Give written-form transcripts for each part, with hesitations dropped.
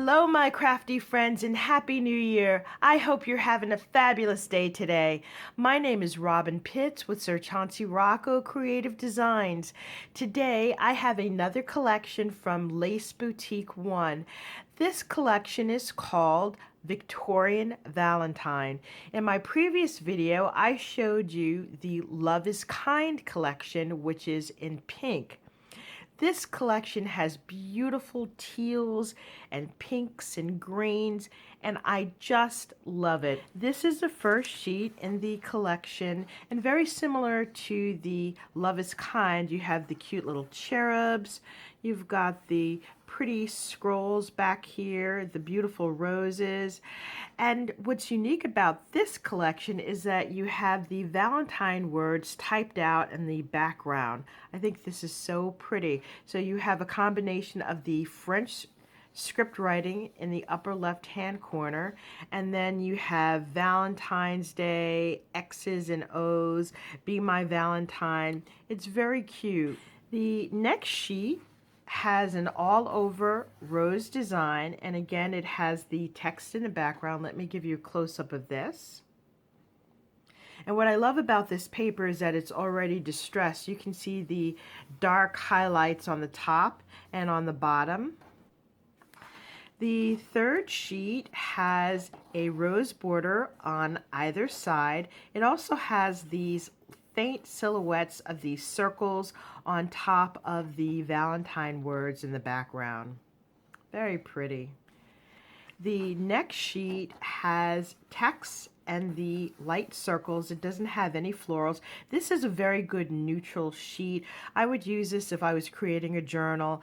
Hello, my crafty friends, and Happy New Year. I hope you're having a fabulous day today. My name is Robyn Pitts with Sir Chauncey Rocco Creative Designs. Today, I have another collection from Lace Boutique 1. This collection is called Victorian Valentine. In my previous video, I showed you the Love is Kind collection, which is in pink. This collection has beautiful teals and pinks and greens, and I just love it. This is the first sheet in the collection, and very similar to the Love is Kind, you have the cute little cherubs, you've got the pretty scrolls back here, the beautiful roses. And what's unique about this collection is that you have the Valentine words typed out in the background. I think this is so pretty. So you have a combination of the French script writing in the upper left hand corner, and then you have Valentine's Day, X's and O's, Be My Valentine. It's very cute. The next sheet has an all-over rose design, and again it has the text in the background. Let me give you a close-up of this. And what I love about this paper is that it's already distressed. You can see the dark highlights on the top and on the bottom. The third sheet has a rose border on either side. It also has these faint silhouettes of these circles on top of the Valentine words in the background. Very pretty. The next sheet has text and the light circles. It doesn't have any florals. This is a very good neutral sheet. I would use this if I was creating a journal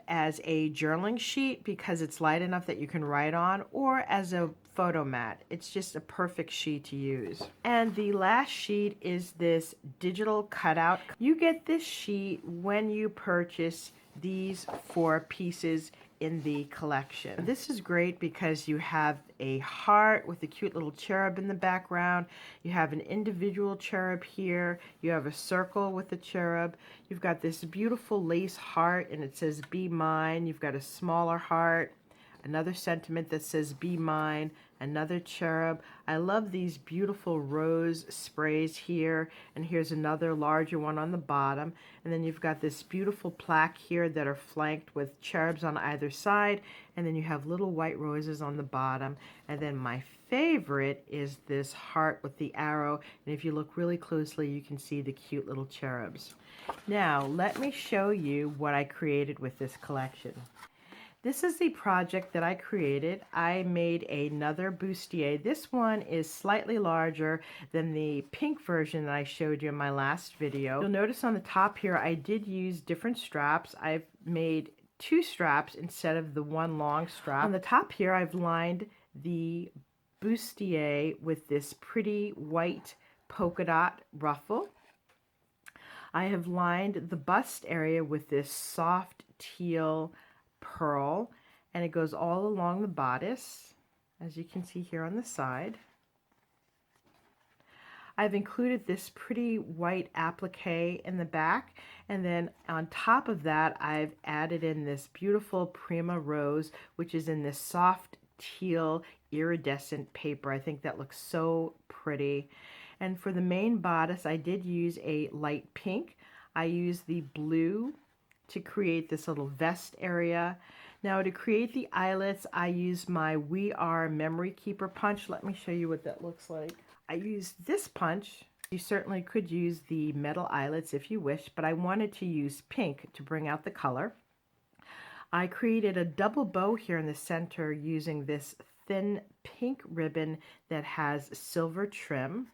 as a journaling sheet because it's light enough that you can write on, or as a photo mat. It's just a perfect sheet to use. And the last sheet is this digital cutout. You get this sheet when you purchase these 4 pieces in the collection. This is great because you have a heart with a cute little cherub in the background. You have an individual cherub here. You have a circle with a cherub. You've got this beautiful lace heart and it says Be Mine. You've got a smaller heart, another sentiment that says Be Mine, another cherub. I love these beautiful rose sprays here, and here's another larger one on the bottom. And then you've got this beautiful plaque here that are flanked with cherubs on either side, and then you have little white roses on the bottom. And then my favorite is this heart with the arrow, and if you look really closely you can see the cute little cherubs. Now let me show you what I created with this collection. This is the project that I created. I made another bustier. This one is slightly larger than the pink version that I showed you in my last video. You'll notice on the top here I did use different straps. I've made 2 straps instead of the one long strap. On the top here I've lined the bustier with this pretty white polka dot ruffle. I have lined the bust area with this soft teal pearl, and it goes all along the bodice, as you can see here on the side. I've included this pretty white applique in the back, and then on top of that I've added in this beautiful Prima Rose, which is in this soft teal iridescent paper. I think that looks so pretty. And for the main bodice I did use a light pink. I used the blue to create this little vest area. Now to create the eyelets, I used my We Are Memory Keeper punch. Let me show you what that looks like. I used this punch. You certainly could use the metal eyelets if you wish, but I wanted to use pink to bring out the color. I created a double bow here in the center using this thin pink ribbon that has silver trim.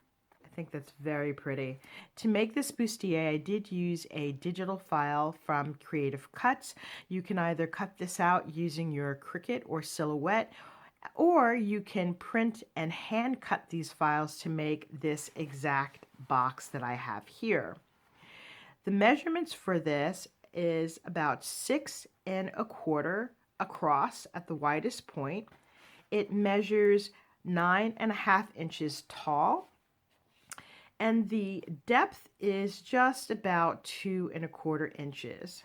I think that's very pretty. To make this bustier, I did use a digital file from Creative Cuts. You can either cut this out using your Cricut or Silhouette, or you can print and hand cut these files to make this exact box that I have here. The measurements for this is about 6 1/4 across at the widest point. It measures 9.5 inches tall, and the depth is just about 2 1/4 inches.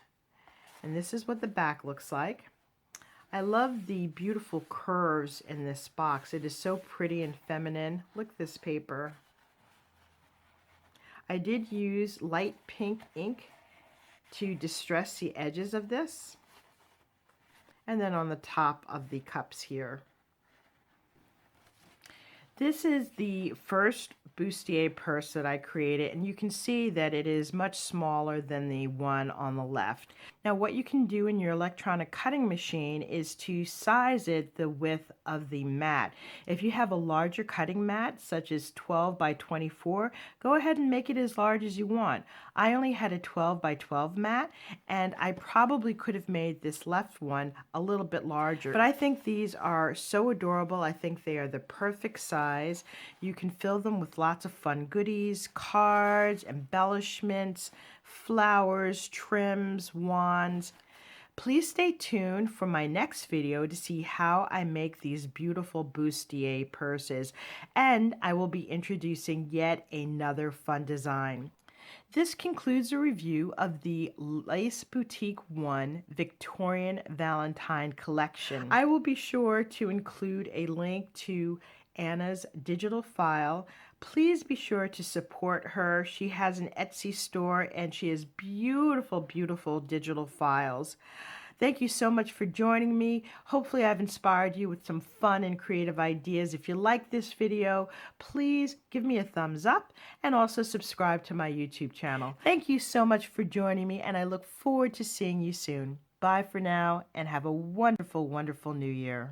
And this is what the back looks like. I love the beautiful curves in this box. It is so pretty and feminine. Look at this paper. I did use light pink ink to distress the edges of this. And then on the top of the cups here. This is the first Bustier purse that I created, and you can see that it is much smaller than the one on the left. Now what you can do in your electronic cutting machine is to size it the width of the mat. If you have a larger cutting mat, such as 12 by 24, go ahead and make it as large as you want. I only had a 12 by 12 mat, and I probably could have made this left one a little bit larger. But I think these are so adorable. I think they are the perfect size. You can fill them with lots of fun goodies, cards, embellishments, flowers, trims, wands. Please stay tuned for my next video to see how I make these beautiful Bustier purses, and I will be introducing yet another fun design. This concludes a review of the Lace Boutique 1 Victorian Valentine collection. I will be sure to include a link to Anna's digital file. Please be sure to support her. She has an Etsy store and she has beautiful, beautiful digital files. Thank you so much for joining me. Hopefully I've inspired you with some fun and creative ideas. If you like this video, please give me a thumbs up and also subscribe to my YouTube channel. Thank you so much for joining me, and I look forward to seeing you soon. Bye for now, and have a wonderful, wonderful new year.